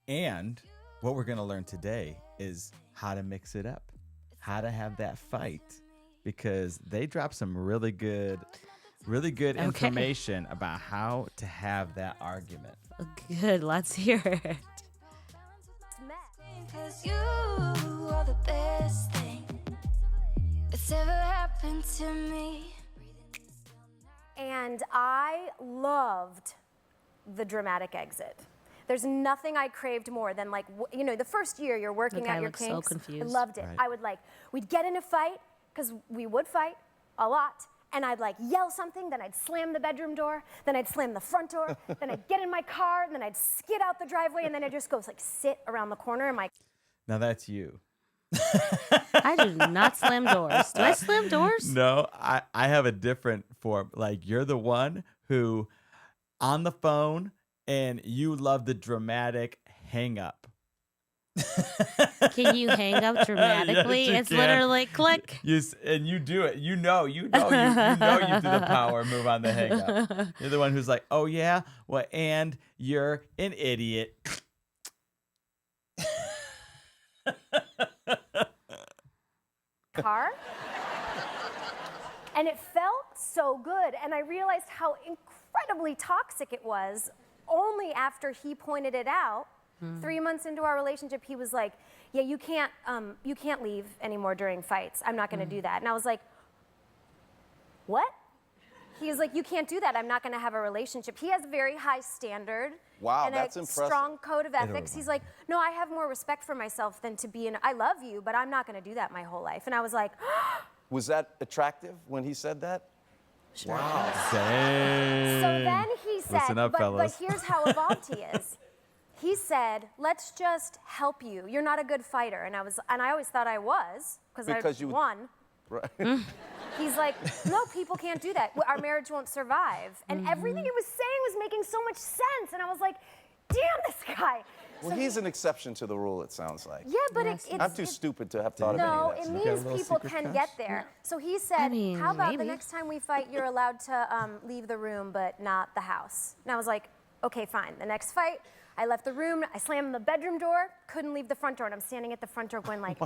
And what we're going to learn today is how to mix it up, how to have that fight, because they dropped some really good information about how to have that argument. Good, let's hear it. Cause you are the best thing that's ever happened to me. And I loved the dramatic exit. There's nothing I craved more than, like, the first year you're working Look, at I your look kinks. so confused. I loved it. Right. We'd get in a fight, because we would fight a lot, and I'd yell something, then I'd slam the bedroom door, then I'd slam the front door, then I'd get in my car, and then I'd skid out the driveway, and then I'd just go sit around the corner in my... Now that's you. I do not slam doors. Do I slam doors? No, I have a different form. Like, you're the one who, on the phone, and you love the dramatic hang up. Can you hang up dramatically? Yes, it's can. literally click. And you do it. You know you do the power move on the hang up. You're the one who's like, oh yeah, well, and you're an idiot. car. And it felt so good. And I realized how incredibly toxic it was only after he pointed it out. 3 months into our relationship, he was like, yeah, you can't leave anymore during fights. I'm not going to do that. And I was like, what? He was like, you can't do that. I'm not going to have a relationship. He has a very high standard. Wow, and that's a impressive. strong code of ethics. He's like, no, I have more respect for myself than to be I love you, but I'm not going to do that my whole life. And I was like, Was that attractive when he said that? Sure. Wow. Dang. so then he said, Listen up, but fellas. here's how evolved he is. He said, let's just help you. You're not a good fighter. And I always thought I was, because I won. Right. He's like, no, people can't do that. Our marriage won't survive. And everything he was saying was making so much sense. And I was like, damn, this guy. Well, he's an exception to the rule, it sounds like. Yeah, but I'm too stupid to have thought of No, any it of that. got a means little people secret can crush? get there. So he said, mean, how about the maybe. next time we fight, you're allowed to leave the room, but not the house. And I was like, okay, fine. The next fight, I left the room, I slammed the bedroom door, couldn't leave the front door, and I'm standing at the front door going like,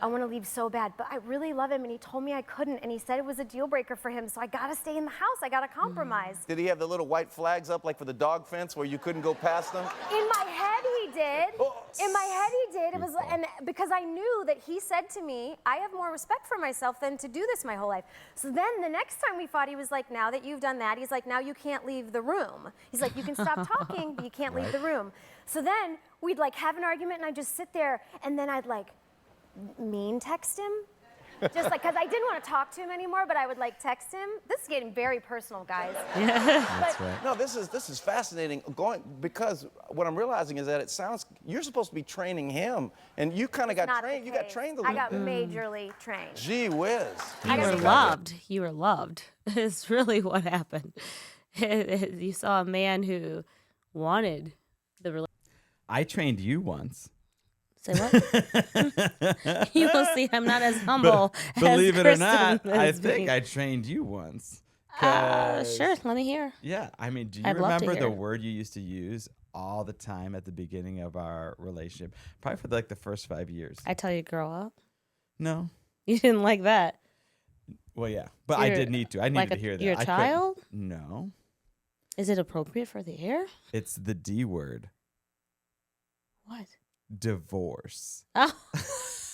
I want to leave so bad, but I really love him, and he told me I couldn't, and he said it was a deal breaker for him, so I gotta stay in the house, I gotta compromise. Did he have the little white flags up like for the dog fence where you couldn't go past them? In my head, he did. Oh. In my head, he did. It was, and because I knew that he said to me, I have more respect for myself than to do this my whole life. So then the next time we fought, he was like, now that you've done that, he's like, now you can't leave the room. He's like, you can stop talking, but you can't leave the room. So then we'd have an argument, and I'd just sit there, and then I'd mean text him. Just because I didn't want to talk to him anymore, but I would text him. This is getting very personal, guys. That's right. No, this is fascinating. Because what I'm realizing is that it sounds you're supposed to be training him, and you kind of got Not the trained. You got case. trained a I little got bit. majorly trained. Gee whiz. You were loved. You were loved. It's really what happened. You saw a man who wanted the relationship. I trained you once. Say what? You will see I'm not as humble as Believe it or not, Kristen I is think being. I trained you once. 'Cause- Sure, let me hear. Yeah, I mean, do you I'd love to remember the hear. word you used to use all the time at the beginning of our relationship? Probably for the first 5 years. I tell you, grow up. No. You didn't like that. Well, yeah, but I You're did need to. I needed to hear that. Your I couldn't- child? No, Is it appropriate for the air? it's the D word. What? Divorce. Oh.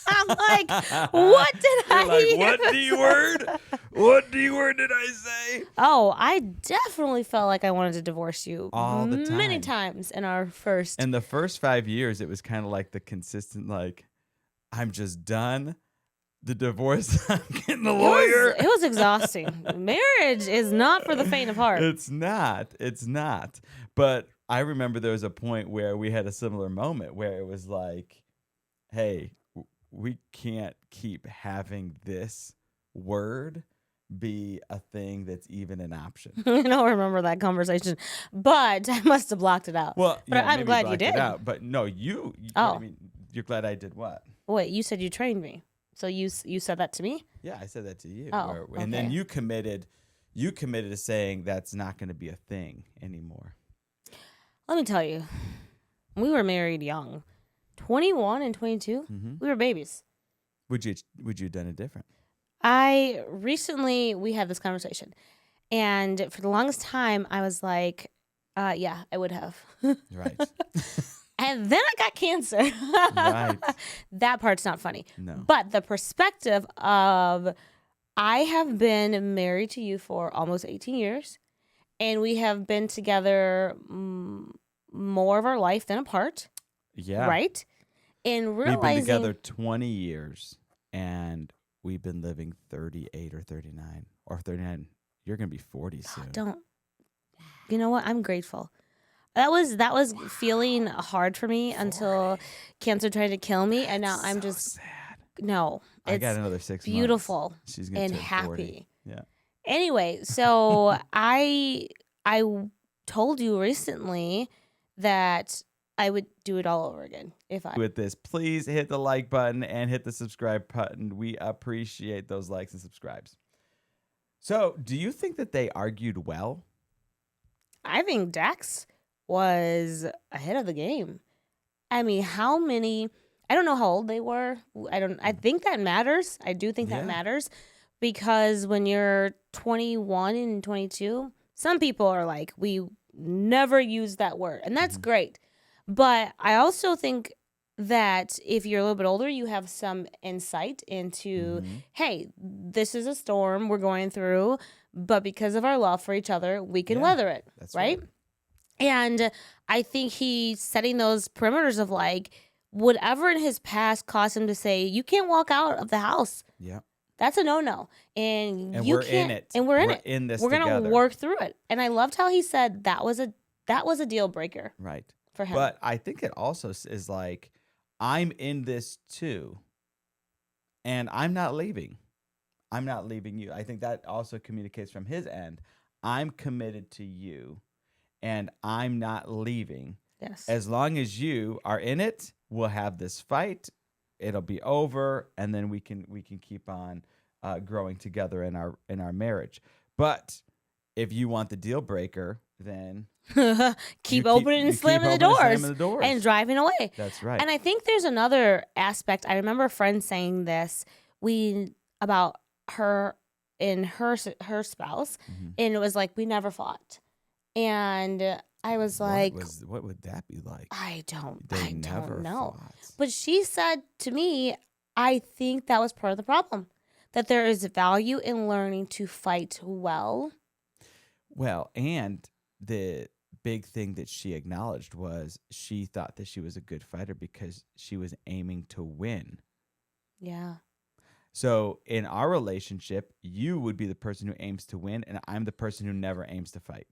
I'm like, what did I You're hear? like, what D word? What D word did I say? Oh, I definitely felt like I wanted to divorce you All the many time. times in our first. And the first 5 years, it was kind of like the consistent, I'm just done. The divorce, I'm getting a lawyer. It was exhausting. Marriage is not for the faint of heart. It's not. It's not. But I remember there was a point where we had a similar moment where it was like, hey, we can't keep having this word be a thing that's even an option. I don't remember that conversation, but I must have blocked it out. Well, but I'm maybe glad you blocked it did. out, but no, you Oh. I mean, you're glad I did what? Wait, you said you trained me. So you said that to me? Yeah, I said that to you. Oh, And then okay. you committed to saying that's not going to be a thing anymore. Let me tell you, we were married young. 21 and 22, we were babies. Would you have done it different? We had this conversation, and for the longest time, I was like, yeah, I would have. Right. And then I got cancer. Right. That part's not funny. No. But the perspective of, I have been married to you for almost 18 years, and we have been together more of our life than apart. Yeah. Right? And We've realizing... been together 20 years, and we've been living 38 or 39 or 39. You're going to be 40 soon. Don't. You know what? I'm grateful. That was feeling hard for me until cancer tried to kill me, and now I'm just sad. No. I got another 6 beautiful months. She's gonna and turn happy. 40. Yeah. Anyway, so I told you recently that I would do it all over again if I... With this, please hit the like button and hit the subscribe button. We appreciate those likes and subscribes. So, do you think that they argued well? I think Dax was ahead of the game. I mean, how many... I don't know how old they were. I think that matters. I do think that matters, because when you're 21 and 22, some people are like, we never use that word, and that's great. But I also think that if you're a little bit older, you have some insight into, hey, this is a storm we're going through, but because of our love for each other, we can weather it. That's right? And I think he's setting those perimeters of like, whatever in his past caused him to say, you can't walk out of the house. Yeah. That's a no-no. And you we're can't, in it. And we're in it. In this We're together. going to work through it. And I loved how he said that was a deal breaker. Right. For him. But I think it also is like, I'm in this too, and I'm not leaving. I'm not leaving you. I think that also communicates from his end. I'm committed to you, and I'm not leaving. Yes. As long as you are in it, we'll have this fight. It'll be over, and then we can keep on growing together in our marriage. But if you want the deal breaker, then keep opening and slamming the doors and driving away. That's right. And I think there's another aspect. I remember a friend saying this about her and her spouse, and it was like, we never fought. And I was like, what would that be like? I don't never know. Fought. But she said to me, I think that was part of the problem, that there is value in learning to fight well. Well, and the big thing that she acknowledged was she thought that she was a good fighter because she was aiming to win. Yeah. So in our relationship, you would be the person who aims to win, and I'm the person who never aims to fight.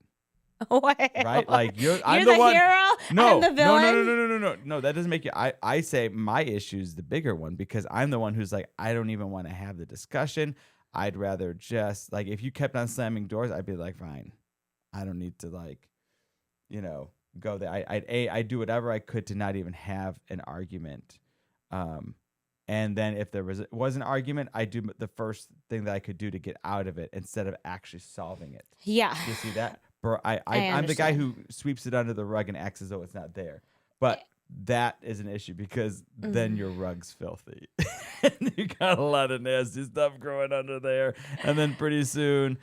Right? Like I'm the one, hero. No, I'm the villain. No. That doesn't make you. I say my issue is the bigger one, because I'm the one who's like, I don't even want to have the discussion. I'd rather just, like, if you kept on slamming doors, I'd be like, fine, I don't need to, like, go there. I'd do whatever I could to not even have an argument. And then if there was an argument, I do the first thing that I could do to get out of it instead of actually solving it. Yeah. You see that? Bro, I'm the guy who sweeps it under the rug and acts as though it's not there. But that is an issue, because then your rug's filthy. And you got a lot of nasty stuff growing under there. And then pretty soon,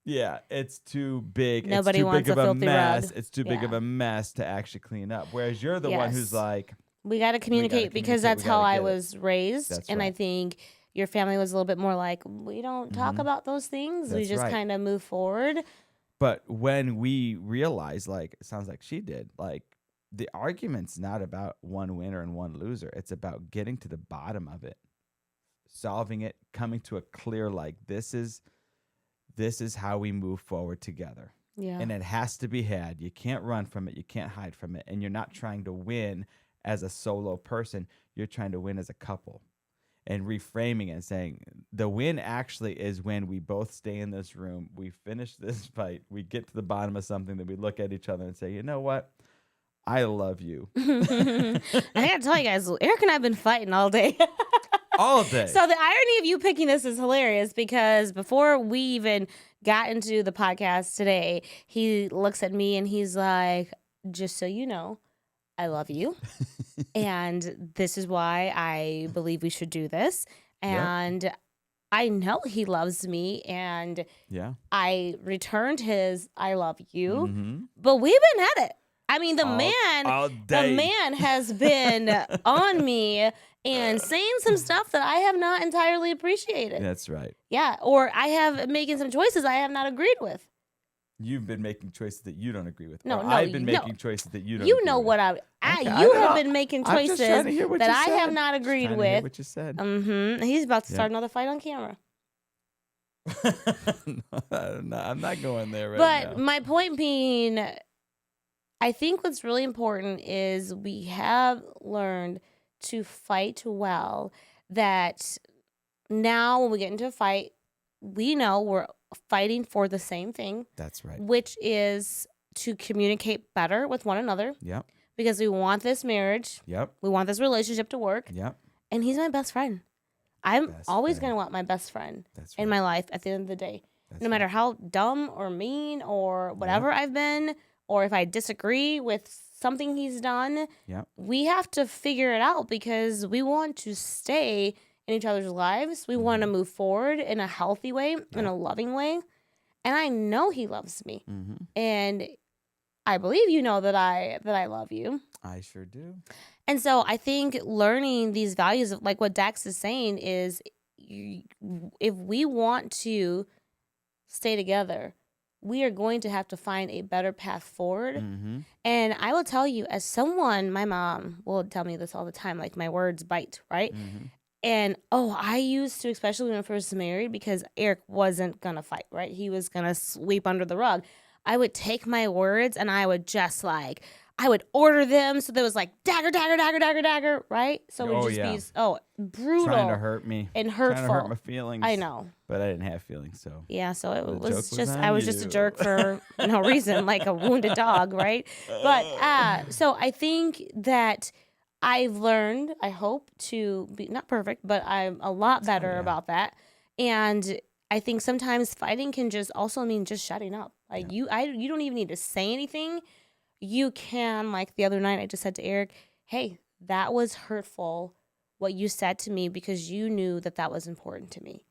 it's too big. Nobody it's too wants big a of a filthy mess. rug. It's too big of a mess to actually clean up. Whereas you're the one who's like, we got to communicate, because that's how I was raised. That's and right. I think your family was a little bit more like, we don't talk about those things. We That's just right. kind of move forward. But when we realize, like, it sounds like she did, like, the argument's not about one winner and one loser. It's about getting to the bottom of it, solving it, coming to a clear, like, this is how we move forward together. Yeah. And it has to be had. You can't run from it. You can't hide from it. And you're not trying to win as a solo person. You're trying to win as a couple. And reframing it and saying, the win actually is when we both stay in this room, we finish this fight, we get to the bottom of something, that we look at each other and say, you know what? I love you. I gotta tell you guys, Eric and I have been fighting all day. All day. So the irony of you picking this is hilarious, because before we even got into the podcast today, he looks at me and he's like, just so you know, I love you. And this is why I believe we should do this. And I know he loves me. And I returned his I love you. But we've been at it. I mean, the man has been on me and saying some stuff that I have not entirely appreciated. That's right. Yeah. Or I have making some choices I have not agreed with. You've been making choices that you don't agree with. No, I've been making choices that you don't. You know what you have been making choices that I have not agreed with. Hear what you said. He's about to start another fight on camera. No, I'm not going there right now. But my point being, I think what's really important is we have learned to fight well. That now when we get into a fight, we know we're fighting for the same thing. That's right. Which is to communicate better with one another. Yep. Because we want this marriage. Yep. We want this relationship to work. Yep. And he's my best friend. I'm always going to want my best friend in my life at the end of the day. No matter how dumb or mean or whatever I've been, or if I disagree with something he's done, we have to figure it out because we want to stay in each other's lives. We want to move forward in a healthy way, in a loving way. And I know he loves me. And I believe you know that I love you. I sure do. And so I think learning these values of like what Dax is saying is if we want to stay together, we are going to have to find a better path forward. And I will tell you, as someone, my mom will tell me this all the time, like my words bite, right? And, I used to, especially when I first married, because Eric wasn't going to fight, right? He was going to sweep under the rug. I would take my words and I would just I would order them. So there was like dagger, dagger, dagger, dagger, dagger, right? So it would just be, brutal. Trying to hurt me. And hurtful. Trying to hurt my feelings. I know. But I didn't have feelings, so. Yeah, so it was just, on I was just a jerk for no reason, like a wounded dog, right? But, so I think that I've learned, I hope, to be not perfect, but I'm a lot better about that. And I think sometimes fighting can just also mean just shutting up. Like you don't even need to say anything. You can, like the other night, I just said to Eric, hey, that was hurtful, what you said to me, because you knew that was important to me,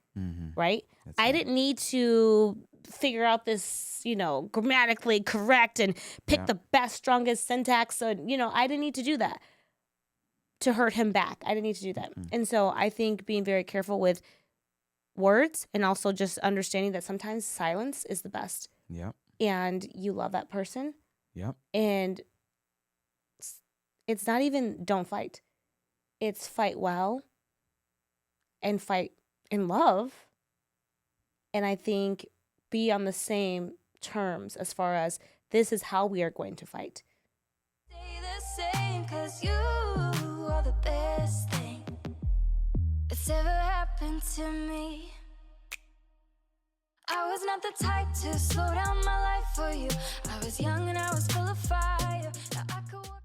right? I didn't need to figure out this, grammatically correct and pick the best, strongest syntax. So, I didn't need to do that to hurt him back. I didn't need to do that. And so I think being very careful with words and also just understanding that sometimes silence is the best. Yep. And you love that person. Yep. And it's not even don't fight. It's fight well and fight in love. And I think be on the same terms as far as this is how we are going to fight. Stay the same 'cause you are the best thing that's ever happened to me. I was not the type to slow down my life for you. I was young and I was full of fire. Now I could walk